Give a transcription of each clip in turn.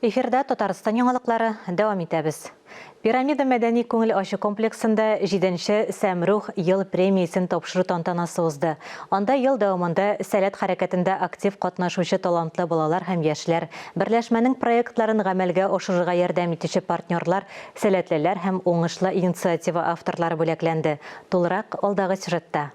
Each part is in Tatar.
Эфирда Татарстан яңалыклары дәвам итәбез. Пирамида мәдәни күңел ачу комплексында 7-нче Сәмрух ел премиясын тапшыру тантанасы узды. Анда ел дәвамында сәләт хәрәкәтендә актив катнашучы талантлы балалар һәм яшьләр, берләшмәнең проектларын гамәлгә ашырырга ярдәм итүче партнерлар, сәләтлеләр һәм уңышлы инициатива авторлары бүләкләнде. Тулырак алдагы сюжетта.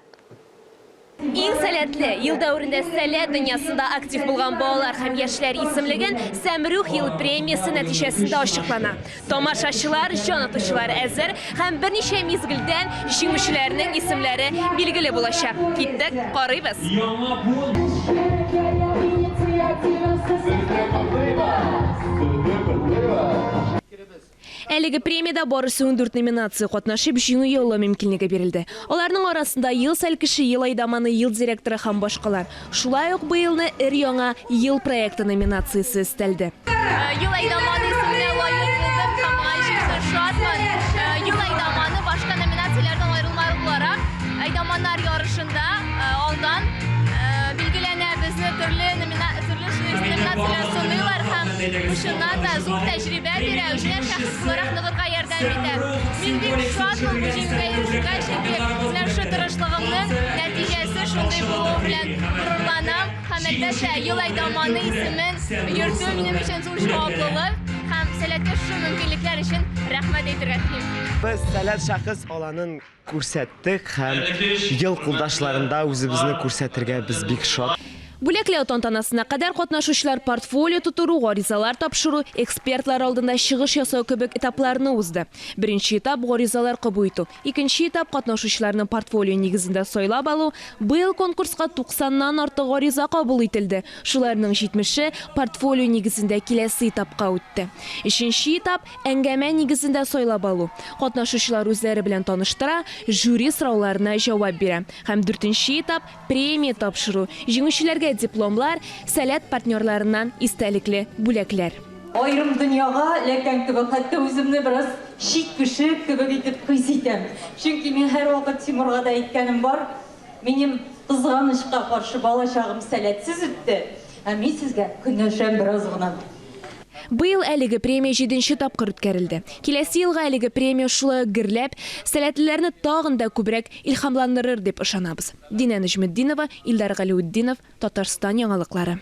Иң сәләтле ел дәврендә сәләт дөньясында актив булган балалар һәм яшьләр исемлеген Сәмрух ел премиясы нәтиҗәсендә ачыклана. Тамашачылар, җан атучылар әзер һәм берничә мизгелдән җиңүчеләрнең исемләре билгеле булачак. Киттек, карыйбыз. Әлеге премияда барысы 14 номинация катнашып җиңү яулау мөмкинлеге бирелде. Аларның арасында ел сәлкеше, ел айдаманы, ел директоры һәм башкалар. Шулай ук быелны өр-яңа ел проекты номинациясе өстәлде. Ел айдаманы исеменә лаек булдым һәм гаҗиб шатман. Ел айдаманы башка номинацияләрдән аерылмалы буларак, айдаманнар ярышында алдан билгеләнә, безне төрле номинацияләр сыныйлар һәм шуннан да зур тәҗрибә бирә, үзләр шәхес буларак ныгырга ярдәм итә. Мин бик шатмын бу җиңүгә ирешкәнгә, чөнки менә шу тырышлыгымның нәтиҗәсе шундый булу белән горурланам. Һәм әлбәттә ел айдаманы исемен йөртү минем өчен зур җаваплылык һәм сәләткә шу мөмкинлекләр өчен рәхмәт әйтергә телим. Biz сәләт шәхес аланын күрсәттек һәм ел кулдашларында үзебезне күрсәтергә без бик шат. Бүләкләү тантанасына кадәр катнашучылар портфолио тутыру, гаризалар тапшыру, экспертлар алдында чыгыш ясау кебек этапларны узды. Беренче этап гаризалар кабул итү, икенче этап катнашучыларның портфолио нигезендә сайлап алу. Быел конкурска 90ннан артык гариза кабул ителде. Шуларның 70-е портфолио нигезендә киләсе этапка үтте. Өченче этап әңгәмә нигезендә сайлап алу. Катнашучылар үзләре белән таныштыра, жюри сорауларына җавап бирә. Һәм 4нче этап премия тапшыру. Җиңүчеләргә дипломлар, сәләт партнерларыннан истәлекле бүләкләр. Айрым дөньяга ләкән кебек, хәтта үземне бераз шик кеше кебек итеп хис итәм. Чөнки мин һәр вакыт Тимурга да әйткәнем бар, минем кызганычка каршы балачагым сәләтсез үтте. Ә мин сезгә көнләшәм бераз гына. Быел әлеге премия 7нче тапкыр үткәрелде. Киләсе елга әлеге премия шулай гөрләп, сәләтлеләрне тагын да күбрәк илһамландырыр дип ышанабыз. Динә Нәҗметдинова, Илдар Галиутдинов, Татарстан яңалыклары.